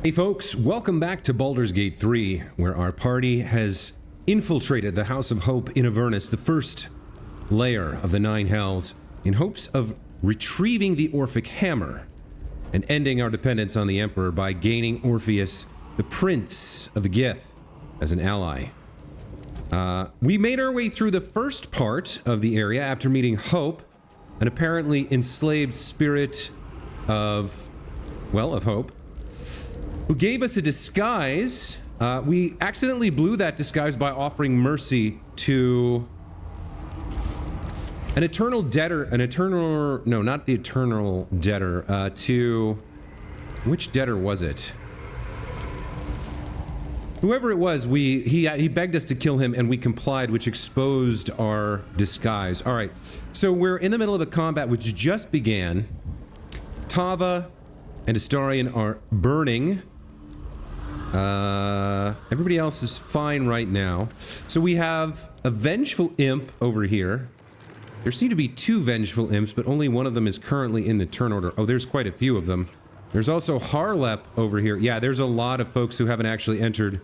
Hey folks, welcome back to Baldur's Gate 3, where our party has infiltrated the House of Hope in Avernus, the first layer of the Nine Hells, in hopes of retrieving the Orphic Hammer and ending our dependence on the Emperor by gaining Orpheus, the Prince of the Gith, as an ally. We made our way through the first part of the area after meeting Hope, an apparently enslaved spirit of Hope, who gave us a disguise. We accidentally blew that disguise by offering mercy to an eternal debtor, no, not the eternal debtor, to, which debtor was it? Whoever it was, he begged us to kill him and we complied, which exposed our disguise. All right, so we're in the middle of a combat which just began. Tava and Astarion are burning. Everybody else is fine right now. So we have a vengeful imp over here. There seem to be two vengeful imps, but only one of them is currently in the turn order. Oh, there's quite a few of them. There's also Harlep over here. Yeah, there's a lot of folks who haven't actually entered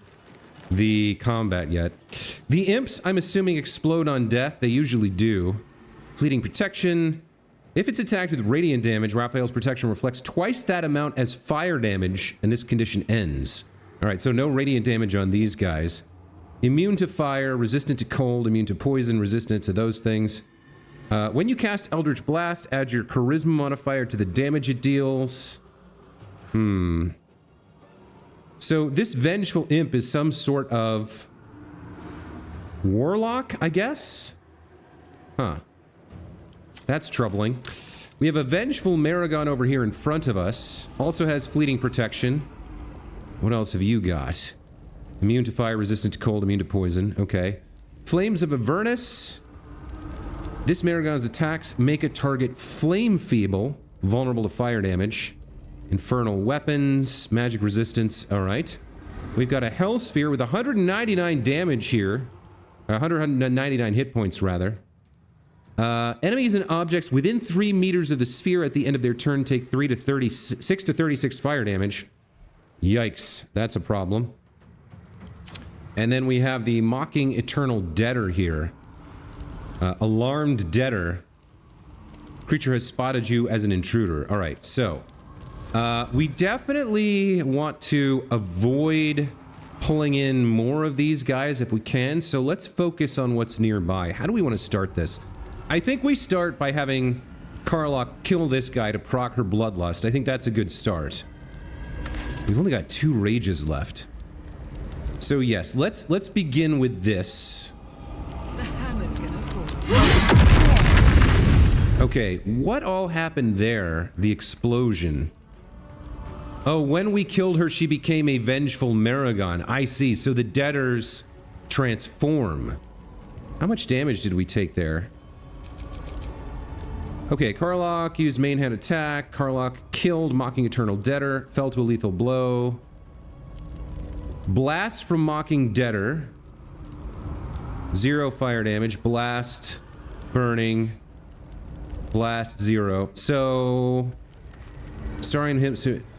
the combat yet. The imps, I'm assuming, explode on death. They usually do. Fleeting protection. If it's attacked with radiant damage, Raphael's protection reflects twice that amount as fire damage, and this condition ends. Alright, so no radiant damage on these guys. Immune to fire, resistant to cold, immune to poison, resistant to those things. When you cast Eldritch Blast, add your Charisma modifier to the damage it deals. So this Vengeful Imp is some sort of warlock, I guess? Huh. That's troubling. We have a Vengeful Maragon over here in front of us. Also has fleeting protection. What else have you got? Immune to fire, resistant to cold, immune to poison. Okay. Flames of Avernus. This Maragon's attacks make a target flame feeble, vulnerable to fire damage. Infernal weapons, magic resistance. Alright. We've got a Hell Sphere with 199 damage here. 199 hit points, rather. Enemies and objects within 3 meters of the sphere at the end of their turn take 6 to 36 fire damage. Yikes, that's a problem. And then we have the Mocking Eternal Debtor here. Alarmed Debtor. Creature has spotted you as an intruder. Alright, so we definitely want to avoid pulling in more of these guys if we can, so let's focus on what's nearby. How do we want to start this? I think we start by having Karlach kill this guy to proc her Bloodlust. I think that's a good start. We've only got 2 rages left. So yes, let's begin with this. The hammer's gonna fall. Okay, what all happened there? The explosion. Oh, when we killed her, she became a Vengeful Maragon. I see, so the debtors transform. How much damage did we take there? Okay, Karlach used main hand attack. Karlach killed Mocking Eternal Debtor. Fell to a lethal blow. Blast from Mocking Debtor. 0 fire damage. Blast. Burning. Blast 0. So... Starring him...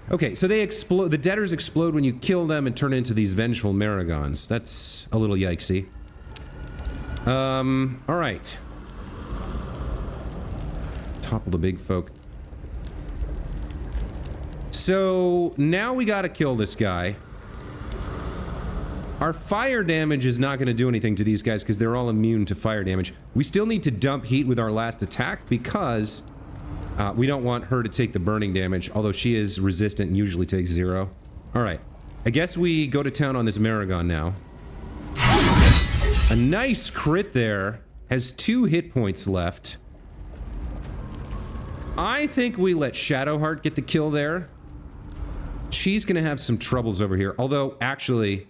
Okay, so they explode. The debtors explode when you kill them and turn into these Vengeful Maragons. That's a little yikesy. Alright. Topple the big folk. So now we gotta kill this guy. Our fire damage is not gonna do anything to these guys because they're all immune to fire damage. We still need to dump heat with our last attack because we don't want her to take the burning damage, although she is resistant and usually takes 0. Alright. I guess we go to town on this Maragon now. A nice crit there. Has 2 hit points left. I think we let Shadowheart get the kill there. She's gonna have some troubles over here. Although, actually,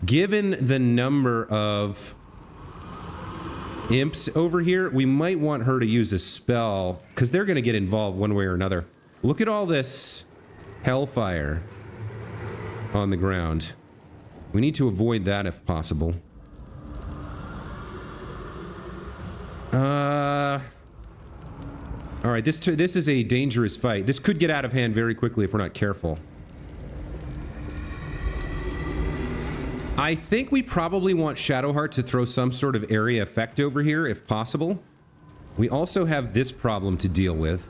given the number of imps over here, we might want her to use a spell, because they're gonna get involved one way or another. Look at all this hellfire on the ground. We need to avoid that if possible. Alright, this is a dangerous fight. This could get out of hand very quickly if we're not careful. I think we probably want Shadowheart to throw some sort of area effect over here, if possible. We also have this problem to deal with.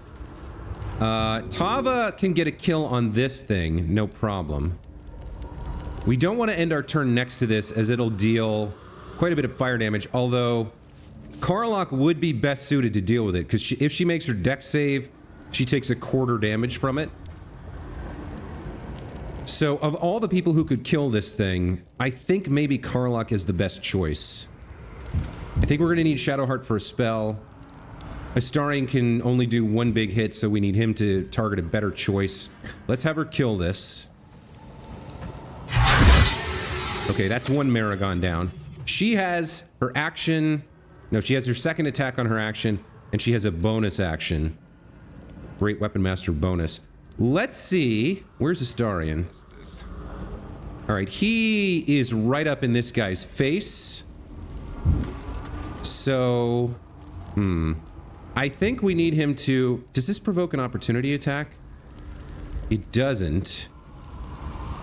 Tava can get a kill on this thing, no problem. We don't want to end our turn next to this, as it'll deal quite a bit of fire damage, although Karlach would be best suited to deal with it, because if she makes her dex save, she takes a quarter damage from it. So, of all the people who could kill this thing, I think maybe Karlach is the best choice. I think we're going to need Shadowheart for a spell. Astarion can only do one big hit, so we need him to target a better choice. Let's have her kill this. Okay, that's one Maragon down. She has her action... No, she has her second attack on her action, and she has a bonus action. Great Weapon Master bonus. Let's see... Where's Astarion? Alright, he is right up in this guy's face. So... I think we need him to... Does this provoke an opportunity attack? It doesn't.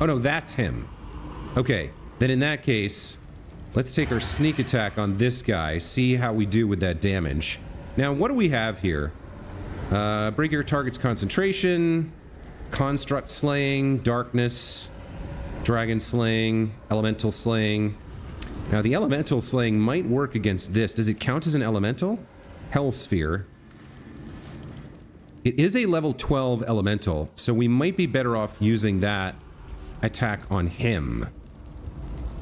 Oh no, that's him. Okay, then in that case, let's take our sneak attack on this guy, see how we do with that damage. Now, what do we have here? Break your target's concentration, construct slaying, darkness, dragon slaying, elemental slaying. Now, the elemental slaying might work against this. Does it count as an elemental? Hellsphere. It is a level 12 elemental, so we might be better off using that attack on him.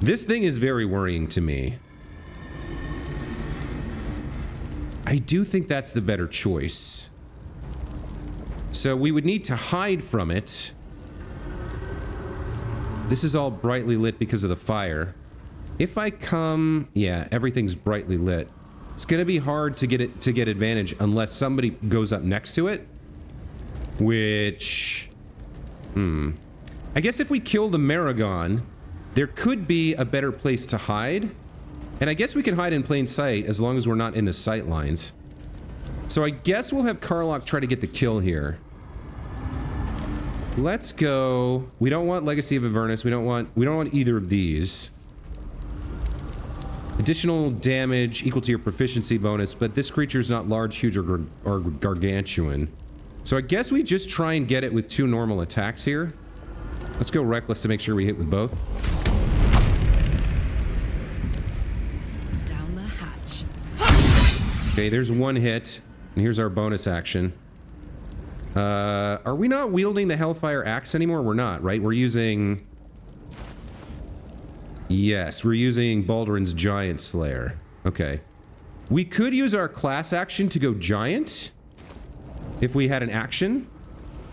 This thing is very worrying to me. I do think that's the better choice. So we would need to hide from it. This is all brightly lit because of the fire. If I come... Yeah, everything's brightly lit. It's gonna be hard to get advantage unless somebody goes up next to it. Which... I guess if we kill the Maragon, there could be a better place to hide. And I guess we can hide in plain sight as long as we're not in the sight lines. So I guess we'll have Karlach try to get the kill here. Let's go... We don't want Legacy of Avernus. We don't want either of these. Additional damage equal to your proficiency bonus, but this creature is not large, huge, or gargantuan. So I guess we just try and get it with 2 normal attacks here. Let's go Reckless to make sure we hit with both. Down the hatch. Okay, there's 1 hit, and here's our bonus action. Are we not wielding the Hellfire Axe anymore? We're not, right? We're using... Yes, we're using Baldurin's Giant Slayer. Okay. We could use our class action to go Giant. If we had an action.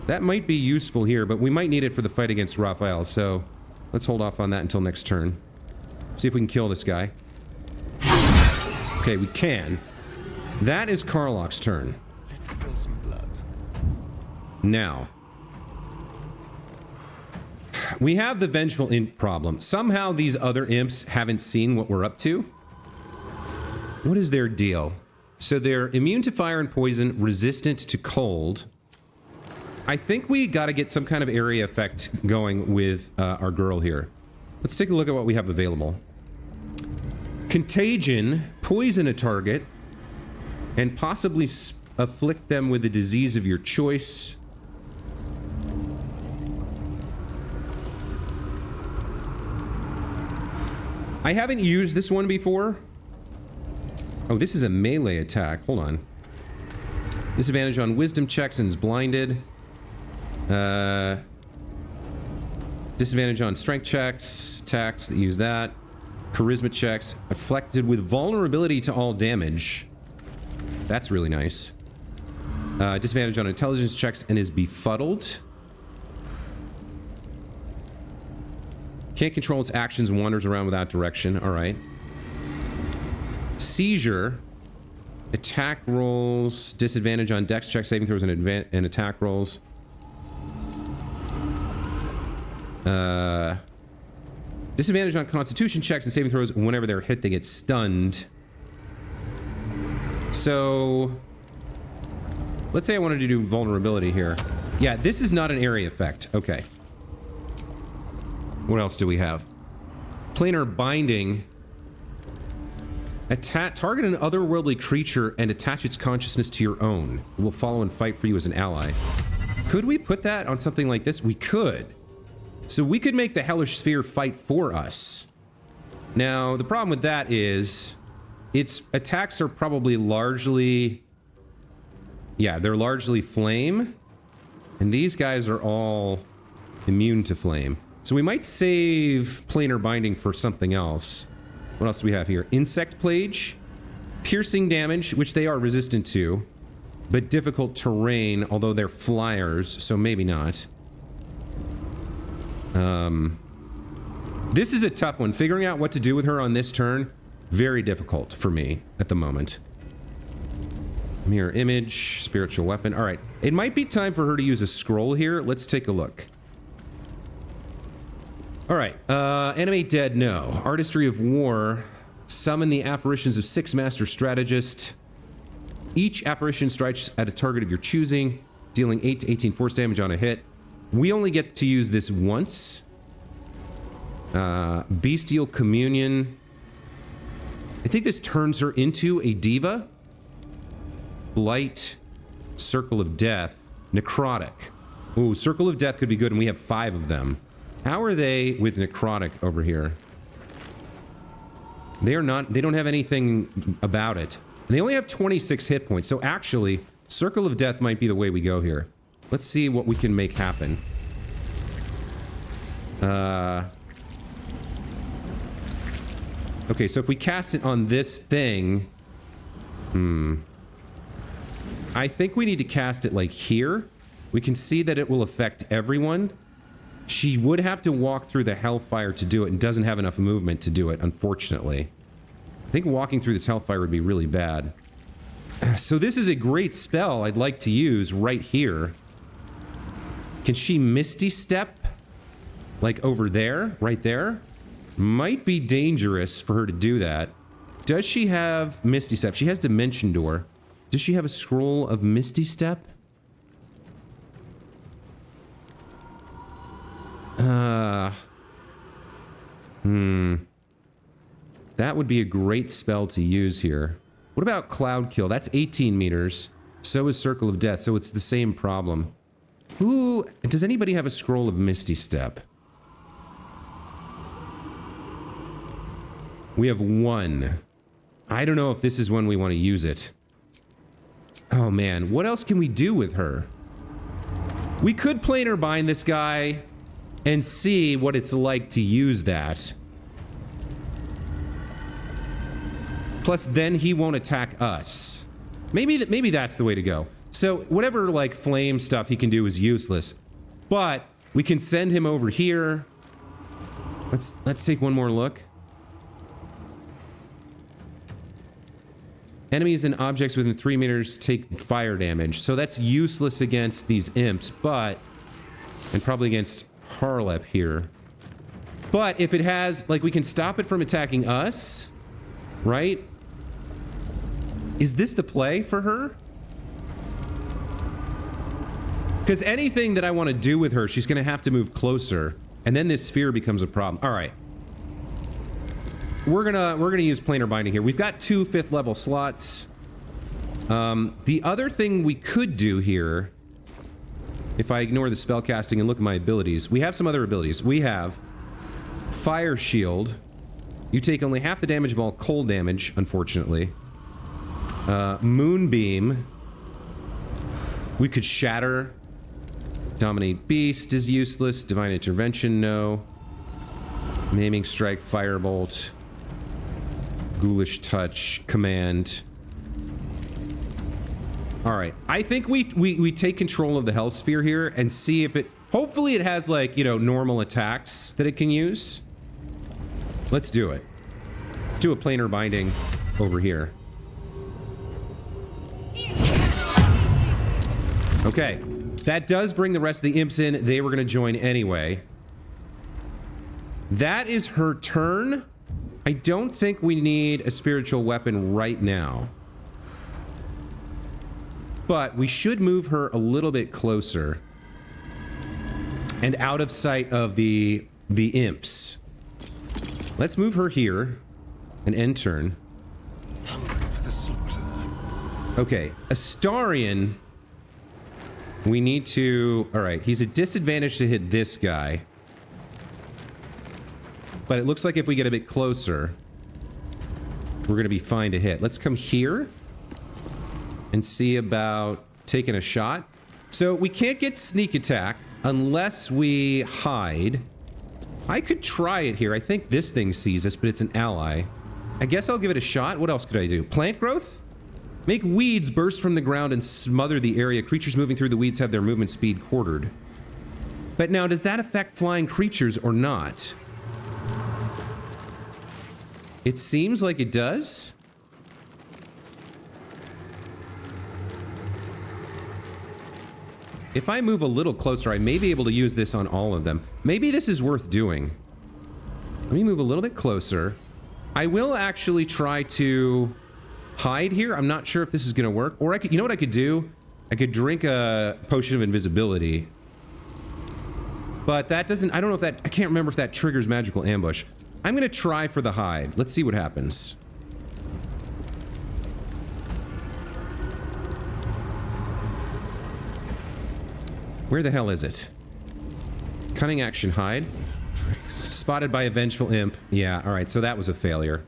That might be useful here, but we might need it for the fight against Raphael, so... Let's hold off on that until next turn. See if we can kill this guy. Okay, we can. That is Karlach's turn. Let's spill some blood. Now... We have the Vengeful Imp problem. Somehow these other imps haven't seen what we're up to. What is their deal? So they're immune to fire and poison, resistant to cold. I think we gotta get some kind of area effect going with our girl here. Let's take a look at what we have available. Contagion, poison a target, and possibly afflict them with a disease of your choice. I haven't used this one before. Oh, this is a melee attack. Hold on. Disadvantage on wisdom checks and is blinded. Disadvantage on strength checks, attacks that use that. Charisma checks. Afflicted with vulnerability to all damage. That's really nice. Disadvantage on intelligence checks and is befuddled. Can't control its actions, wanders around without direction. Alright. Seizure. Attack rolls. Disadvantage on dex checks, saving throws, and attack rolls. Disadvantage on constitution checks and saving throws. Whenever they're hit, they get stunned. So... Let's say I wanted to do vulnerability here. Yeah, this is not an area effect. Okay. What else do we have? Planar binding. Target an otherworldly creature and attach its consciousness to your own. It will follow and fight for you as an ally. Could we put that on something like this? We could. So we could make the Hellish Sphere fight for us. Now, the problem with that is its attacks are probably largely... Yeah, they're largely flame. And these guys are all immune to flame. So we might save planar binding for something else. What else do we have here? Insect Plage. Piercing damage, which they are resistant to. But difficult terrain, although they're flyers, so maybe not. This is a tough one. Figuring out what to do with her on this turn, very difficult for me at the moment. Mirror image, spiritual weapon. All right. It might be time for her to use a scroll here. Let's take a look. All right. Animate dead, no. Artistry of war. Summon the apparitions of 6 master strategists. Each apparition strikes at a target of your choosing, dealing 8 to 18 force damage on a hit. We only get to use this once. Bestial Communion. I think this turns her into a diva. Blight. Circle of Death. Necrotic. Ooh, Circle of Death could be good, and we have 5 of them. How are they with Necrotic over here? They are not... They don't have anything about it. They only have 26 hit points, so actually, Circle of Death might be the way we go here. Let's see what we can make happen. Okay, so if we cast it on this thing... I think we need to cast it, like, here. We can see that it will affect everyone. She would have to walk through the Hellfire to do it, and doesn't have enough movement to do it, unfortunately. I think walking through this Hellfire would be really bad. So this is a great spell I'd like to use right here. Can she Misty Step? Like over there? Right there? Might be dangerous for her to do that. Does she have Misty Step? She has Dimension Door. Does she have a scroll of Misty Step? That would be a great spell to use here. What about Cloud Kill? That's 18 meters. So is Circle of Death, so it's the same problem. Ooh, does anybody have a scroll of Misty Step? We have 1. I don't know if this is when we want to use it. Oh man, what else can we do with her? We could planar bind this guy and see what it's like to use that. Plus, then he won't attack us. Maybe that's the way to go. So whatever like flame stuff he can do is useless, but we can send him over here. Let's take one more look. Enemies and objects within 3 meters take fire damage, so that's useless against these imps, but and probably against Harlep here. But if it has, like, we can stop it from attacking us, right? Is this the play for her? Because anything that I want to do with her, she's going to have to move closer, and then this sphere becomes a problem. All right. We're gonna use planar binding here. We've got 2 5th level slots. The other thing we could do here, if I ignore the spell casting and look at my abilities, we have some other abilities. We have Fire Shield. You take only half the damage of all cold damage, unfortunately. Moonbeam. We could Shatter. Dominate Beast is useless. Divine Intervention, no. Maiming Strike, Firebolt. Ghoulish Touch, Command. Alright, I think we take control of the Hell Sphere here and see if it... Hopefully it has, like, you know, normal attacks that it can use. Let's do it. Let's do a planar binding over here. Okay, that does bring the rest of the imps in. They were going to join anyway. That is her turn. I don't think we need a spiritual weapon right now. But we should move her a little bit closer. And out of sight of the imps. Let's move her here. An end turn. Hungry for the slaughter. Okay, Astarion. We need to... Alright, he's a disadvantage to hit this guy. But it looks like if we get a bit closer, we're going to be fine to hit. Let's come here and see about taking a shot. So we can't get sneak attack unless we hide. I could try it here. I think this thing sees us, but it's an ally. I guess I'll give it a shot. What else could I do? Plant growth? Make weeds burst from the ground and smother the area. Creatures moving through the weeds have their movement speed quartered. But now, does that affect flying creatures or not? It seems like it does. If I move a little closer, I may be able to use this on all of them. Maybe this is worth doing. Let me move a little bit closer. I will actually try to hide here. I'm not sure if this is going to work. Or I could, you know what I could do? I could drink a potion of invisibility. But that doesn't, I don't know if that, I can't remember if that triggers magical ambush. I'm going to try for the hide. Let's see what happens. Where the hell is it? Cunning action hide. Spotted by a vengeful imp. Yeah, alright, so that was a failure.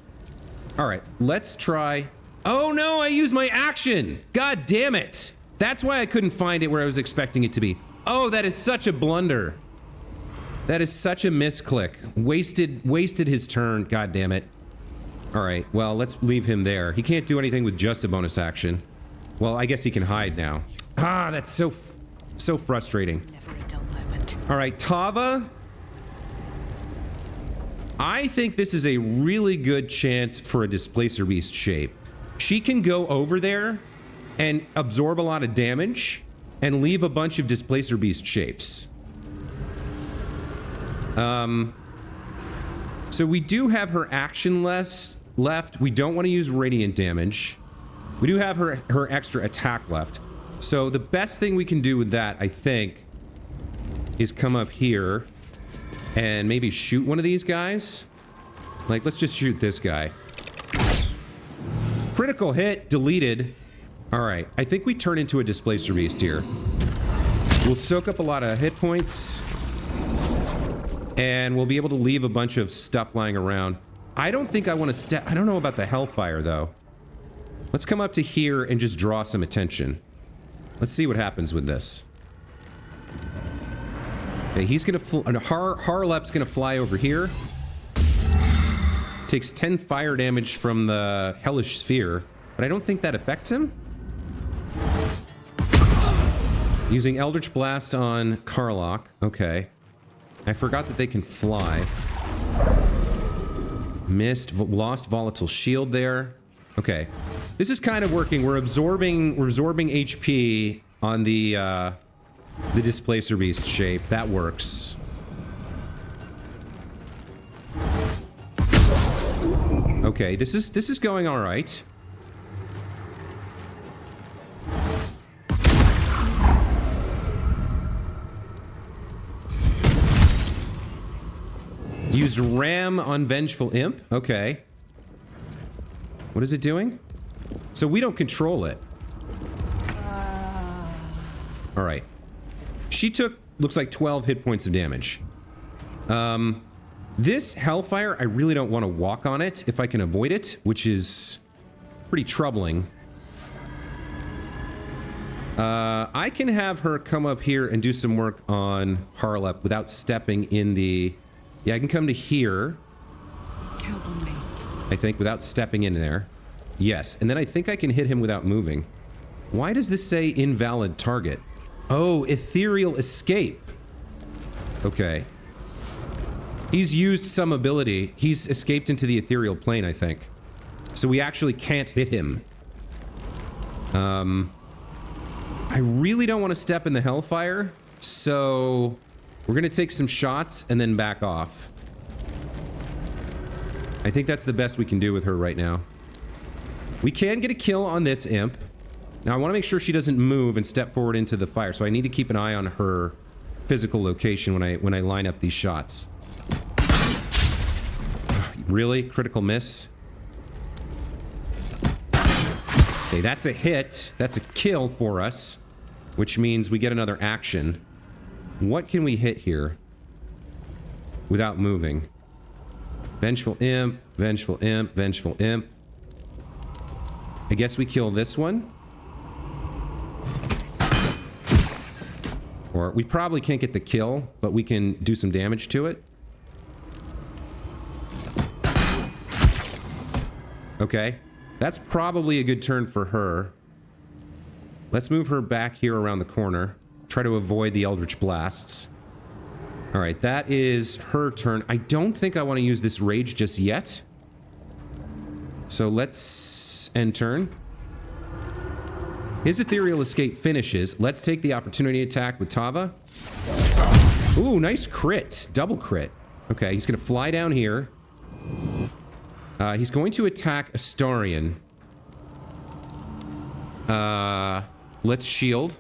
Alright, let's try... Oh no, I used my action! God damn it! That's why I couldn't find it where I was expecting it to be. Oh, that is such a blunder. That is such a misclick. Wasted his turn, god damn it. Alright, well, let's leave him there. He can't do anything with just a bonus action. Well, I guess he can hide now. Ah, that's so frustrating. Never a dull moment. Alright, Tava. I think this is a really good chance for a Displacer Beast shape. She can go over there and absorb a lot of damage and leave a bunch of Displacer Beast shapes. So we do have her action left. We don't want to use radiant damage. We do have her extra attack left. So the best thing we can do with that, I think, is come up here and maybe shoot one of these guys. Like, let's just shoot this guy. Critical hit, deleted. All right, I think we turn into a Displacer Beast here. We'll soak up a lot of hit points. And we'll be able to leave a bunch of stuff lying around. I don't think I want to step... I don't know about the Hellfire, though. Let's come up to here and just draw some attention. Let's see what happens with this. Okay, he's gonna... Harlep's gonna fly over here. Takes 10 fire damage from the Hellish Sphere. But I don't think that affects him. Using Eldritch Blast on Karlach. Okay. I forgot that they can fly. Missed, lost Volatile Shield there. Okay. This is kind of working. We're absorbing HP on the Displacer Beast shape. That works. Okay, this is going all right. Used Ram on Vengeful Imp. Okay. What is it doing? So we don't control it. Alright. She took, looks like 12 hit points of damage. This Hellfire, I really don't want to walk on it if I can avoid it, which is pretty troubling. I can have her come up here and do some work on Harlep without stepping in the... Yeah, I can come to here. Count on me. I think, without stepping in there. Yes, and then I think I can hit him without moving. Why does this say invalid target? Oh, Ethereal Escape. Okay. He's used some ability. He's escaped into the ethereal plane, I think. So we actually can't hit him. I really don't want to step in the Hellfire, so we're going to take some shots and then back off. I think that's the best we can do with her right now. We can get a kill on this imp. Now I want to make sure she doesn't move and step forward into the fire, so I need to keep an eye on her physical location when I line up these shots. Really? Critical miss? Okay, that's a hit. That's a kill for us, which means we get another action. What can we hit here without moving? Vengeful Imp, Vengeful Imp, Vengeful Imp. I guess we kill this one. Or we probably can't get the kill, but we can do some damage to it. Okay. That's probably a good turn for her. Let's move her back here around the corner. Try to avoid the Eldritch Blasts. Alright, that is her turn. I don't think I want to use this rage just yet. So let's end turn. His Ethereal Escape finishes. Let's take the opportunity attack with Tava. Ooh, nice crit. Double crit. Okay, he's going to fly down here. He's going to attack Astarion. Let's shield.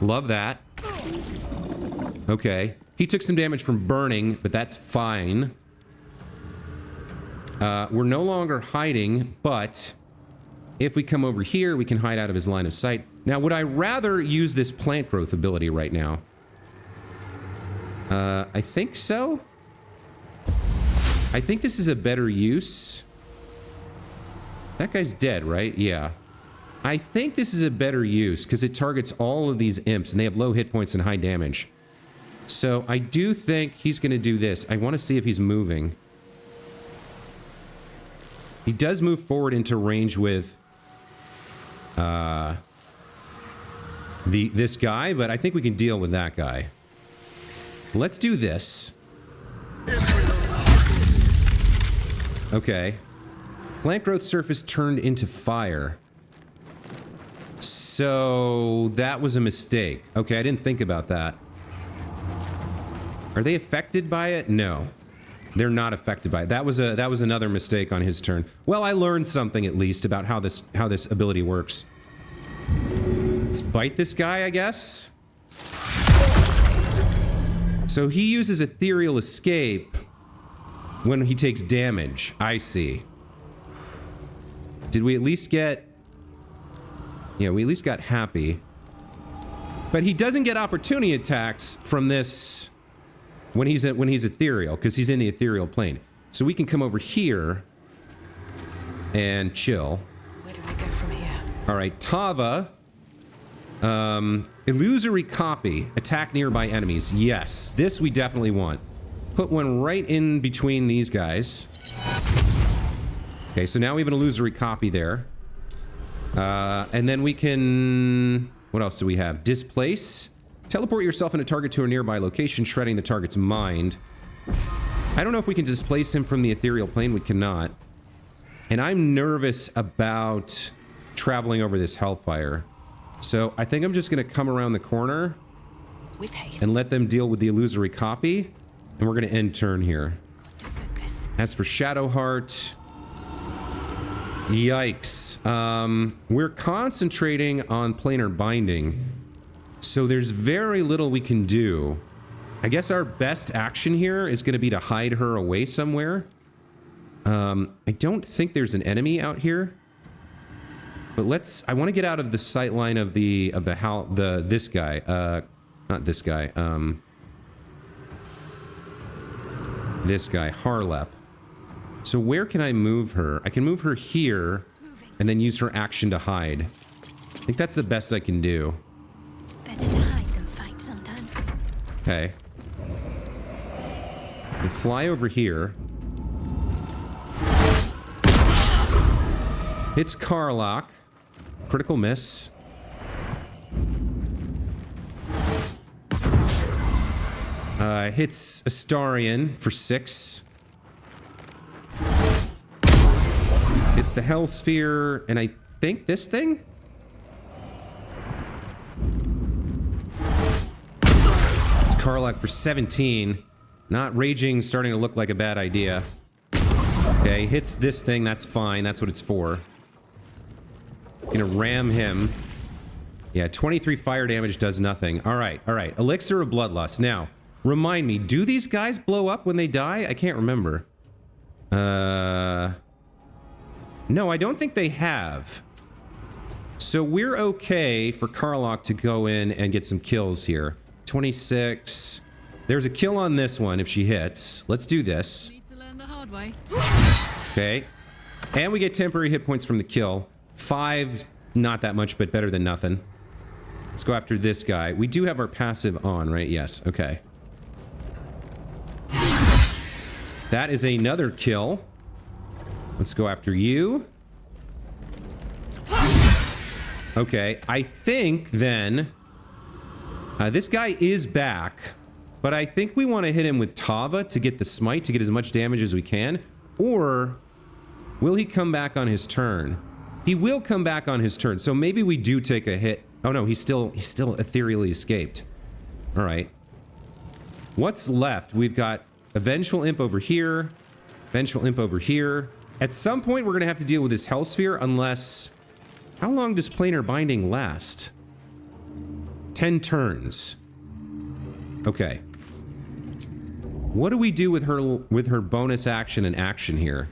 Love that. Okay. He took some damage from burning, but that's fine. We're no longer hiding, but if we come over here, we can hide out of his line of sight. Now, would I rather use this plant growth ability right now? I think so. I think this is a better use. That guy's dead, right? Yeah. I think this is a better use because it targets all of these imps and they have low hit points and high damage. So I do think he's going to do this. I want to see if he's moving. He does move forward into range with this guy, but I think we can deal with that guy. Let's do this. Okay. Plant growth surface turned into fire. So that was a mistake. Okay, I didn't think about that. Are they affected by it? No. They're not affected by it. That was another mistake on his turn. Well, I learned something at least about how this ability works. Let's bite this guy, I guess. So he uses Ethereal Escape when he takes damage. I see. Did we at least get... Yeah, we at least got happy. But he doesn't get opportunity attacks from this when he's ethereal, because he's in the ethereal plane. So we can come over here and chill. Where do we go from here? All right, Tava. Illusory copy. Attack nearby enemies. Yes, this we definitely want. Put one right in between these guys. Okay, so now we have an illusory copy there. And then we can... What else do we have? Displace. Teleport yourself in a target to a nearby location, shredding the target's mind. I don't know if we can displace him from the ethereal plane. We cannot. And I'm nervous about traveling over this hellfire. So I think I'm just going to come around the corner With haste. and let them deal with the illusory copy. And we're going to end turn here. To focus. As for Shadowheart... Yikes. We're concentrating on planar binding. So there's very little we can do. I guess our best action here is going to be to hide her away somewhere. I don't think there's an enemy out here. But I want to get out of the sight line of this guy. Not this guy. This guy, Harlep. So where can I move her? I can move her here and then use her action to hide. I think that's the best I can do. Better to hide than fight sometimes. Okay. And fly over here. Hits Karlach. Critical miss. Hits Astarion for 6. It's the Hell Sphere, and I think this thing? It's Karlach for 17. Not raging, starting to look like a bad idea. Okay, hits this thing, that's fine, that's what it's for. Gonna ram him. Yeah, 23 fire damage does nothing. Alright, alright. Elixir of Bloodlust. Now, Remind me, do these guys blow up when they die? I can't remember. No, I don't think they have. So we're okay for Karlach to go in and get some kills here. 26. There's a kill on this one if she hits. Let's do this. Need to learn the hard way. Okay. And we get temporary hit points from the kill. 5, not that much, but better than nothing. Let's go after this guy. We do have our passive on, right? Yes. Okay. That is another kill. Let's go after you. Okay, I think then this guy is back, but I think we want to hit him with Tava to get the smite to get as much damage as we can. Or will he come back on his turn? He will come back on his turn, so maybe we do take a hit. Oh no, he's still ethereally escaped. All right. What's left? We've got a Vengeful Imp over here, Vengeful Imp over here. At some point, we're going to have to deal with this Hellsphere unless... How long does Planar Binding last? 10 turns. Okay. What do we do with her bonus action and action here?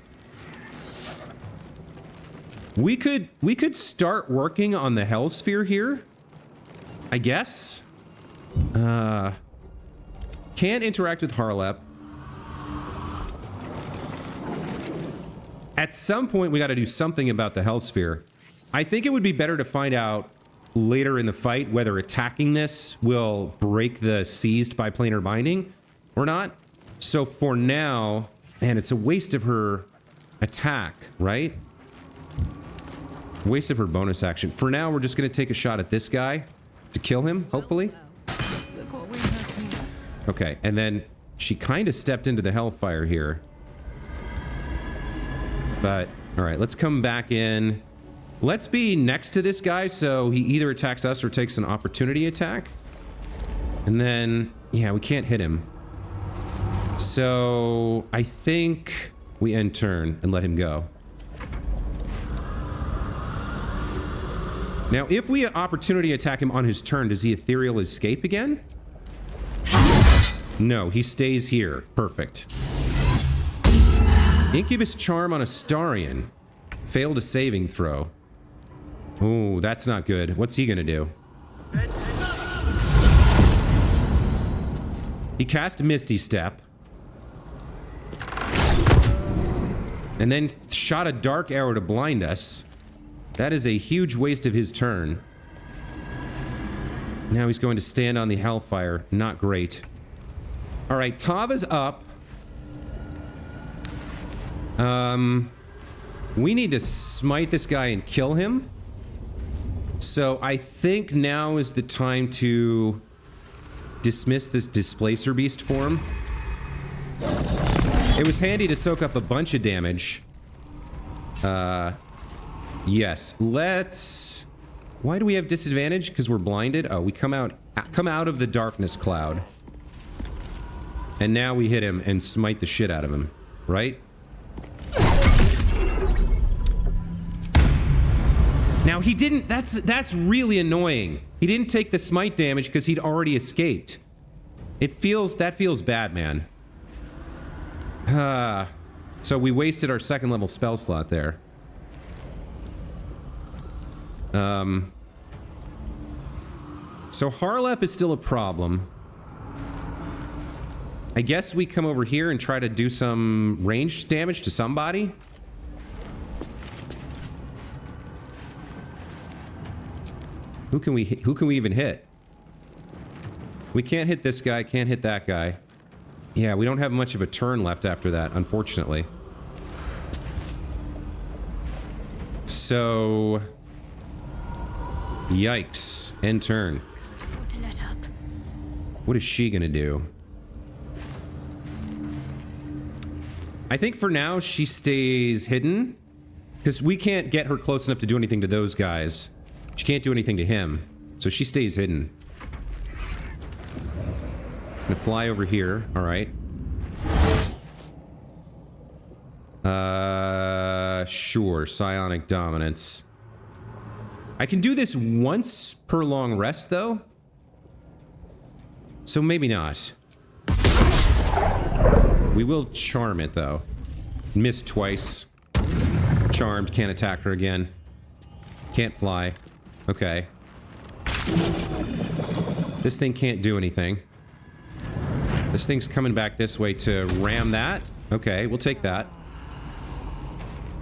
We could start working on the Hellsphere here, I guess. Can't interact with Harlep. At some point, we got to do something about the Hellsphere. I think it would be better to find out later in the fight whether attacking this will break the seized by Planar Binding or not. So for now, man, it's a waste of her attack, right? Waste of her bonus action. For now, we're just going to take a shot at this guy to kill him, hopefully. Look what we have here. Okay, and then she kind of stepped into the Hellfire here. But, all right, let's come back in. Let's be next to this guy so he either attacks us or takes an opportunity attack. And then, yeah, we can't hit him. So, I think we end turn and let him go. Now, if we opportunity attack him on his turn, does he ethereal escape again? No, he stays here. Perfect. Incubus Charm on Astarion. Failed a saving throw. Oh, that's not good. What's he gonna do? He cast Misty Step. And then shot a dark arrow to blind us. That is a huge waste of his turn. Now he's going to stand on the Hellfire. Not great. Alright, Tava's up. We need to smite this guy and kill him. So I think now is the time to dismiss this Displacer Beast form. It was handy to soak up a bunch of damage. Yes, let's... Why do we have disadvantage? Because we're blinded? Oh, we come out of the darkness cloud. And now we hit him and smite the shit out of him, right? Now he didn't, that's really annoying. He didn't take the smite damage because he'd already escaped. That feels bad, man. So we wasted our second level spell slot there. So Harlep is still a problem. I guess we come over here and try to do some range damage to somebody. Who can we even hit? We can't hit this guy, can't hit that guy. Yeah, we don't have much of a turn left after that, unfortunately. So... Yikes. End turn. To let up. What is she gonna do? I think for now she stays hidden. Because we can't get her close enough to do anything to those guys. She can't do anything to him. So she stays hidden. Gonna fly over here. Alright. Sure. Psionic Dominance. I can do this once per long rest, though. So maybe not. We will charm it, though. Missed twice. Charmed. Can't attack her again. Can't fly. Okay. This thing can't do anything. This thing's coming back this way to ram that. Okay, we'll take that.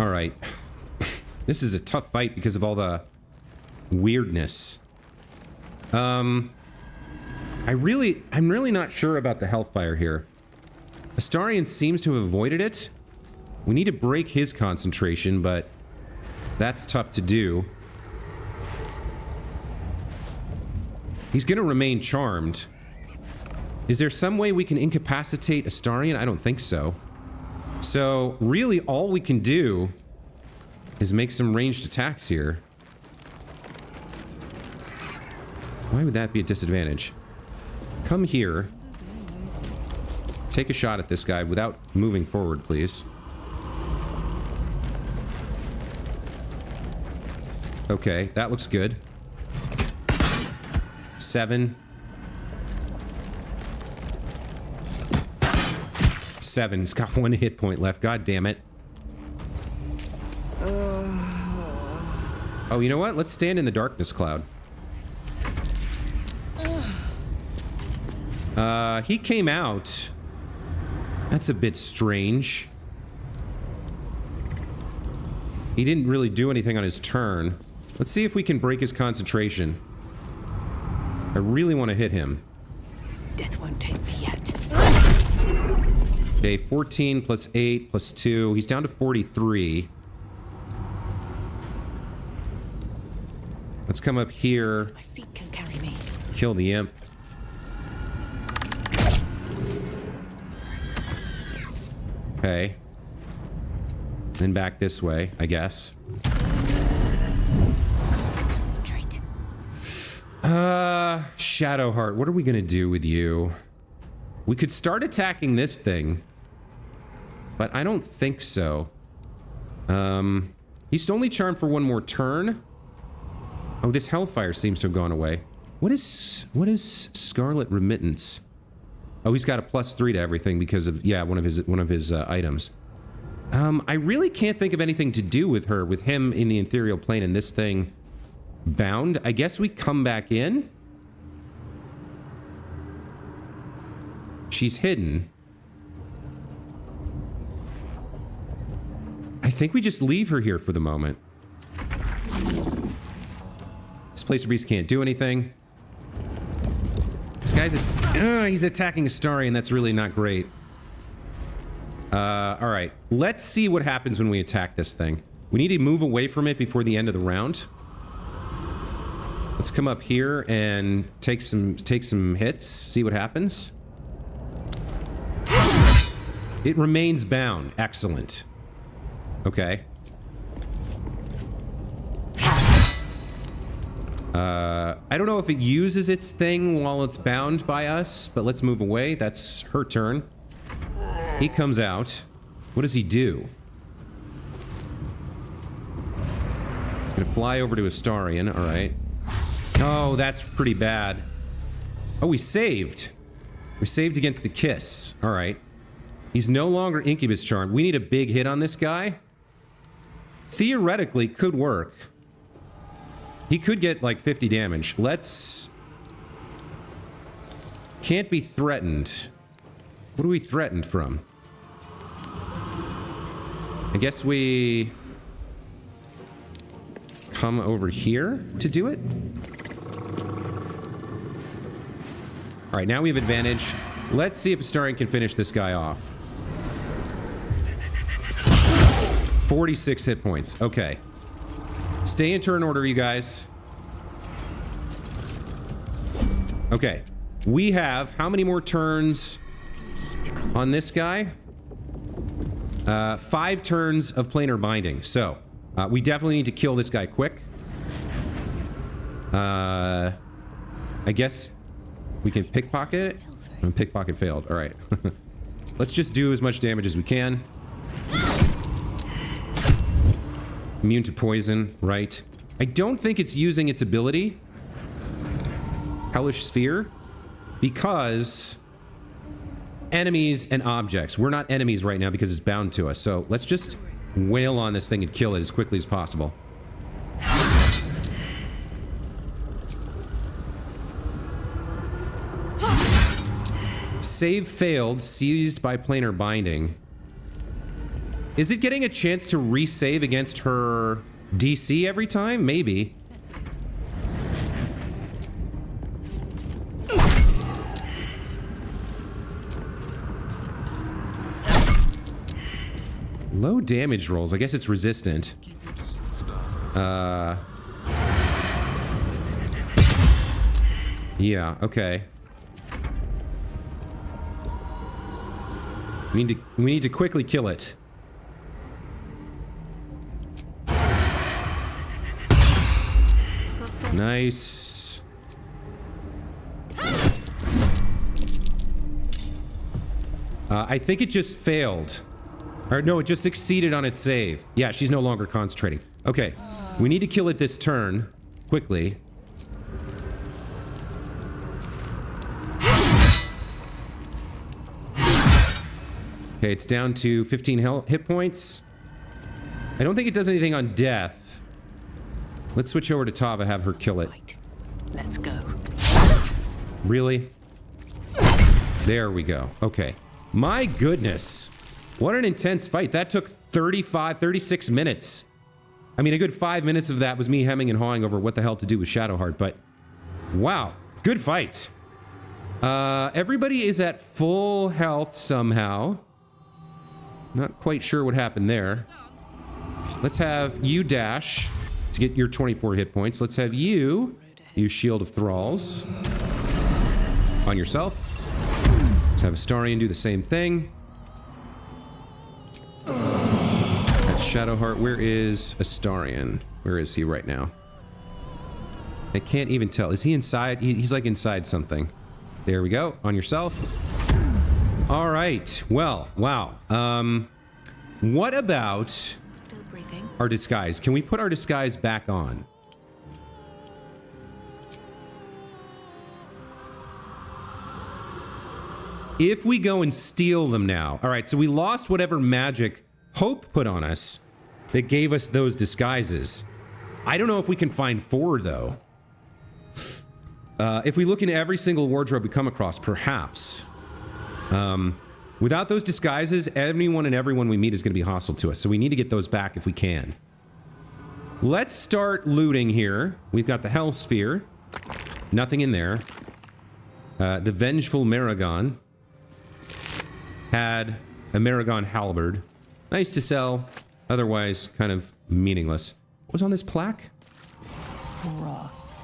Alright. This is a tough fight because of all the weirdness. I'm really not sure about the Hellfire here. Astarion seems to have avoided it. We need to break his concentration, but that's tough to do. He's gonna remain charmed. Is there some way we can incapacitate Astarion? I don't think so. So, really, all we can do is make some ranged attacks here. Why would that be a disadvantage? Come here. Take a shot at this guy without moving forward, please. Okay, that looks good. 7. 7. He's got 1 hit point left. God damn it. Oh, you know what? Let's stand in the darkness cloud. He came out. That's a bit strange. He didn't really do anything on his turn. Let's see if we can break his concentration. I really want to hit him. Death won't take me yet. Okay, 14 plus 8 plus 2. He's down to 43. Let's come up here. My feet can carry me. Kill the imp. Okay. Then back this way, I guess. Concentrate. Shadowheart, what are we gonna do with you? We could start attacking this thing, but I don't think so. He's only charmed for 1 more turn. Oh, this Hellfire seems to have gone away. What is Scarlet Remittance? Oh, he's got a +3 to everything because of, yeah, one of his items. I really can't think of anything to do with her, with him in the ethereal plane and this thing bound. I guess we come back in. She's hidden. I think we just leave her here for the moment. Displacer Beast can't do anything. This guy's he's attacking Astarion. That's really not great. Alright. Let's see what happens when we attack this thing. We need to move away from it before the end of the round. Let's come up here and take some hits. See what happens. It remains bound. Excellent. Okay. I don't know if it uses its thing while it's bound by us, but let's move away. That's her turn. He comes out. What does he do? He's gonna fly over to Astarion. All right. Oh, that's pretty bad. Oh, we saved. We saved against the kiss. All right. He's no longer Incubus Charmed. We need a big hit on this guy. Theoretically, could work. He could get like 50 damage. Let's... Can't be threatened. What are we threatened from? I guess we... come over here to do it? Alright, now we have advantage. Let's see if Astarion can finish this guy off. 46 hit points. Okay. Stay in turn order, you guys. Okay. We have how many more turns on this guy? 5 turns of planar binding. So, we definitely need to kill this guy quick. I guess we can pickpocket it. And pickpocket failed. All right. Let's just do as much damage as we can. Immune to poison, right? I don't think it's using its ability, Hellish Sphere, because enemies and objects. We're not enemies right now because it's bound to us. So let's just wail on this thing and kill it as quickly as possible. Save failed, seized by planar binding. Is it getting a chance to resave against her DC every time? Maybe. Low damage rolls. I guess it's resistant. Yeah, okay. We need to quickly kill it. Nice. I think it just failed. Or no, it just succeeded on its save. Yeah, she's no longer concentrating. Okay, we need to kill it this turn. Quickly. Okay, it's down to 15 hit points. I don't think it does anything on death. Let's switch over to Tava, have her kill it. Right. Let's go. Really? There we go. Okay. My goodness. What an intense fight. That took 36 minutes. I mean, a good 5 minutes of that was me hemming and hawing over what the hell to do with Shadowheart, but wow. Good fight. Everybody is at full health somehow. Not quite sure what happened there. Let's have you dash to get your 24 hit points. Let's have you use Shield of Thralls on yourself. Let's have Astarion do the same thing. That's Shadowheart. Where is Astarion? Where is he right now? I can't even tell. Is he inside? He's like inside something. There we go. On yourself. All right. Well, wow. What about Still breathing. our disguise? Can we put our disguise back on? If we go and steal them now. All right, so we lost whatever magic Hope put on us that gave us those disguises. I don't know if we can find 4, though. If we look into every single wardrobe we come across, perhaps. Without those disguises, anyone and everyone we meet is going to be hostile to us, so we need to get those back if we can. Let's start looting here. We've got the Hell Sphere. Nothing in there. The Vengeful Maragon. Had a Maragon Halberd. Nice to sell. Otherwise, kind of meaningless. What was on this plaque? Wrath,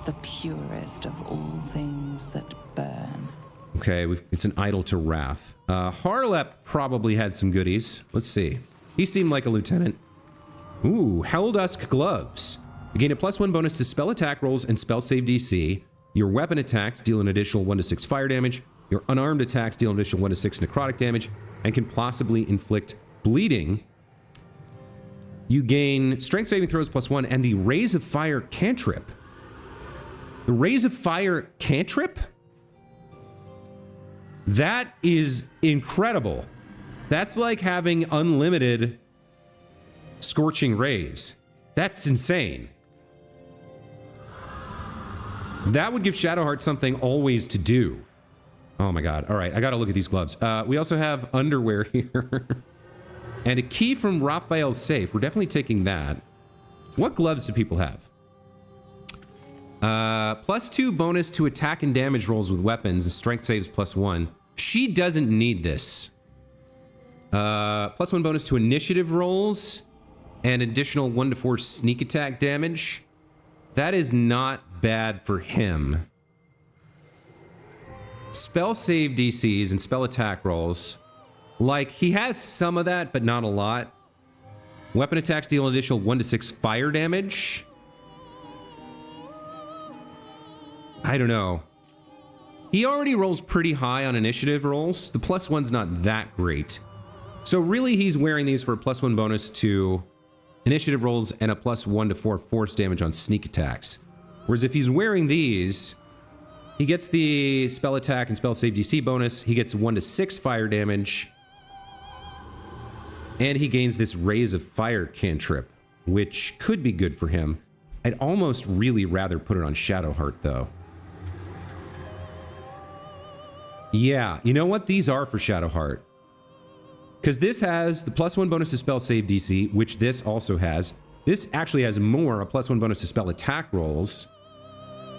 the purest of all things that burn. Okay, it's an idol to Wrath. Harlep probably had some goodies. Let's see. He seemed like a lieutenant. Ooh, Helldusk Gloves. You gain a +1 bonus to spell attack rolls and spell save DC. Your weapon attacks deal an additional 1 to 6 fire damage. Your unarmed attacks deal an additional 1 to 6 necrotic damage and can possibly inflict bleeding. You gain strength saving throws +1 and the Rays of Fire cantrip. The Rays of Fire cantrip? That is incredible. That's like having unlimited Scorching Rays. That's insane. That would give Shadowheart something always to do. Oh my god. All right, I gotta look at these gloves. We also have underwear here. And a key from Raphael's safe. We're definitely taking that. What gloves do people have? +2 bonus to attack and damage rolls with weapons and strength saves +1. She doesn't need this. +1 bonus to initiative rolls and additional 1 to 4 sneak attack damage. That is not bad for him. Spell save DCs and spell attack rolls. Like, he has some of that, but not a lot. Weapon attacks deal an additional 1 to 6 fire damage. I don't know. He already rolls pretty high on initiative rolls. The +1's not that great. So really, he's wearing these for a +1 bonus to initiative rolls and a +1 to 4 force damage on sneak attacks. Whereas if he's wearing these, he gets the spell attack and spell save DC bonus. He gets 1 to 6 fire damage. And he gains this Rays of Fire cantrip, which could be good for him. I'd almost really rather put it on Shadowheart, though. Yeah, you know what? These are for Shadowheart. Because this has the +1 bonus to spell save DC, which this also has. This actually has more, a +1 bonus to spell attack rolls.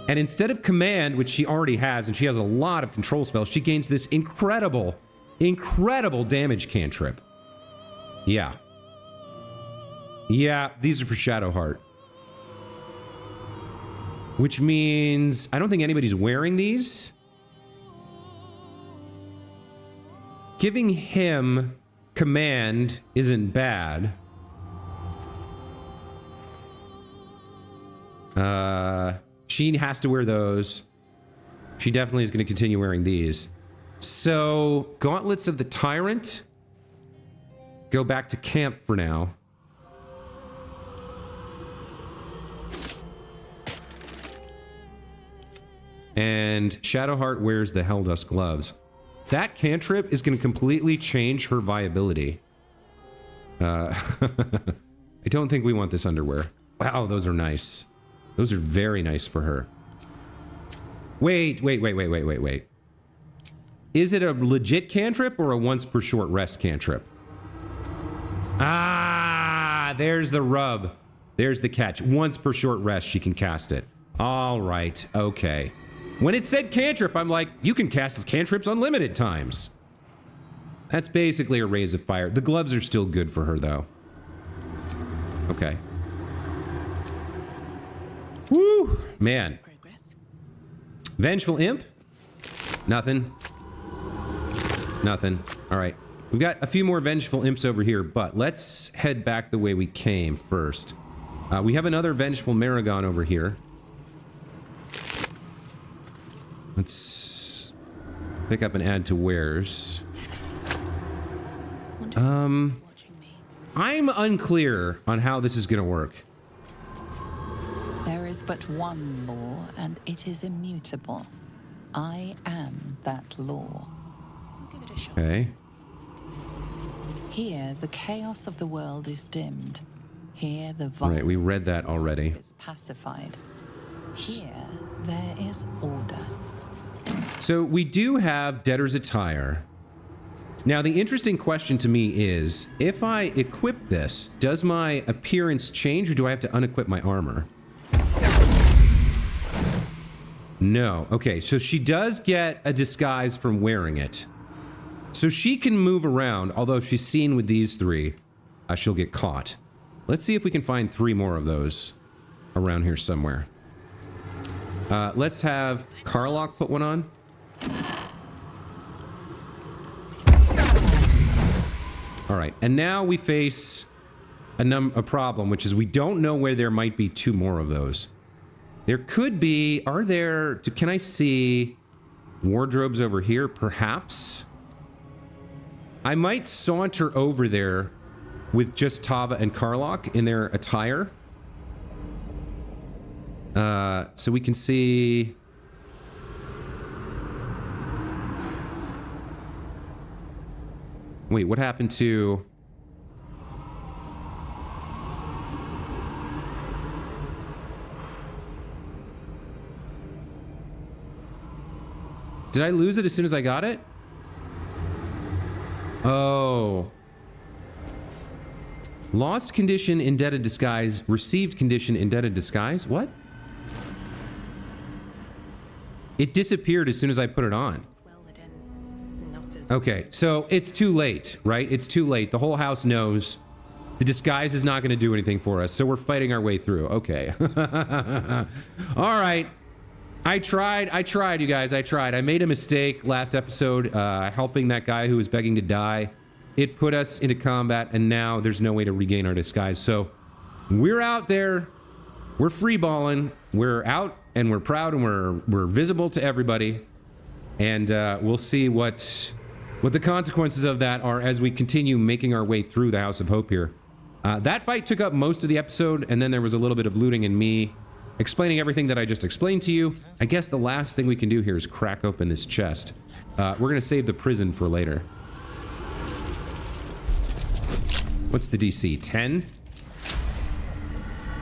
And instead of command, which she already has, and she has a lot of control spells, she gains this incredible damage cantrip. Yeah. Yeah, these are for Shadowheart. Which means I don't think anybody's wearing these. Giving him command isn't bad. She has to wear those. She definitely is going to continue wearing these. So, Gauntlets of the Tyrant. Go back to camp for now. And Shadowheart wears the Helldust gloves. That cantrip is going to completely change her viability. I don't think we want this underwear. Wow, those are nice. Those are very nice for her. Wait. Is it a legit cantrip or a once per short rest cantrip? Ah, there's the rub. There's the catch. Once per short rest, she can cast it. All right, okay. When it said cantrip, I'm like, you can cast cantrips unlimited times. That's basically a Rays of Fire. The gloves are still good for her, though. Okay. Woo, man. Progress. Vengeful Imp? Nothing. Nothing. All right. We've got a few more Vengeful Imps over here, but let's head back the way we came first. We have another Vengeful Maragon over here. Let's pick up and add to wares. Watching me. I'm unclear on how this is going to work. There is but one law, and it is immutable. I am that law. I'll give it a shot. Okay. Here, the chaos of the world is dimmed. Here, the All right, we read violence that already. is pacified. Here, there is order. So we do have Debtor's Attire. Now, the interesting question to me is, if I equip this, does my appearance change or do I have to unequip my armor? No. Okay, so she does get a disguise from wearing it. So she can move around, although if she's seen with these three, she'll get caught. Let's see if we can find 3 more of those around here somewhere. Let's have Karlach put one on. All right, and now we face a problem, which is we don't know where there might be 2 more of those. There could be, can I see wardrobes over here, perhaps? I might saunter over there with just Tava and Karlach in their attire. So we can see... Wait, what happened to... Did I lose it as soon as I got it? Oh. Lost condition, indebted disguise. Received condition, indebted disguise. What? It disappeared as soon as I put it on. Well, it ends not as Okay, so it's too late, right? It's too late. The whole house knows the disguise is not going to do anything for us, so we're fighting our way through. Okay. All right. I tried, you guys. I tried. I made a mistake last episode, helping that guy who was begging to die. It put us into combat, and now there's no way to regain our disguise. So we're out there. We're freeballing. We're out, and we're proud, and we're visible to everybody. And we'll see what the consequences of that are as we continue making our way through the House of Hope here. That fight took up most of the episode, and then there was a little bit of looting and me explaining everything that I just explained to you. I guess the last thing we can do here is crack open this chest. We're going to save the prison for later. What's the DC? 10?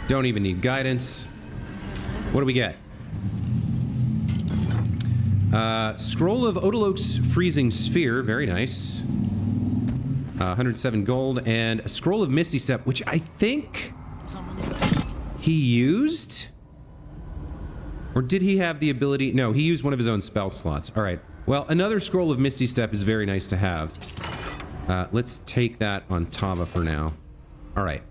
Don't even need guidance. What do we get? Scroll of Odalok's Freezing Sphere. Very nice. 107 gold. And a Scroll of Misty Step, which I think he used? Or did he have the ability? No, he used one of his own spell slots. All right. Well, another Scroll of Misty Step is very nice to have. Let's take that on Tava for now. All right.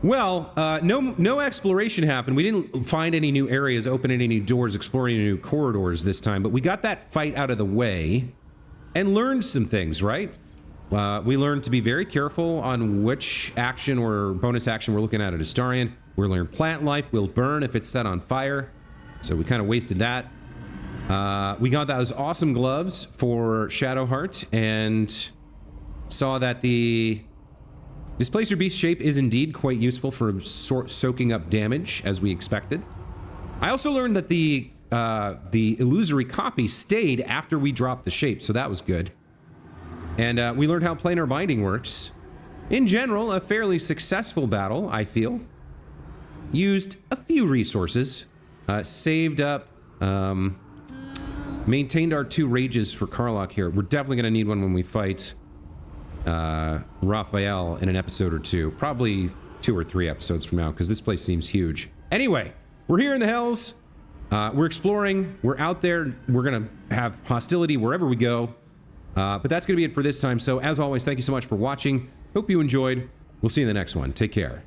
Well, no exploration happened. We didn't find any new areas, open any new doors, explore any new corridors this time, but we got that fight out of the way and learned some things, right? We learned to be very careful on which action or bonus action we're looking at Astarion. We learned plant life will burn if it's set on fire, so we kind of wasted that. We got those awesome gloves for Shadowheart and saw that the Displacer Beast shape is indeed quite useful for soaking up damage, as we expected. I also learned that the illusory copy stayed after we dropped the shape, so that was good. And we learned how planar binding works. In general, a fairly successful battle, I feel. Used a few resources, saved up, maintained our 2 rages for Karlach here. We're definitely going to need one when we fight Raphael in an episode or 2, probably 2 or 3 episodes from now, because this place seems huge. Anyway, we're here in the Hells. We're exploring. We're out there. We're gonna have hostility wherever we go. But that's gonna be it for this time. So as always, thank you so much for watching. Hope you enjoyed. We'll see you in the next one. Take care.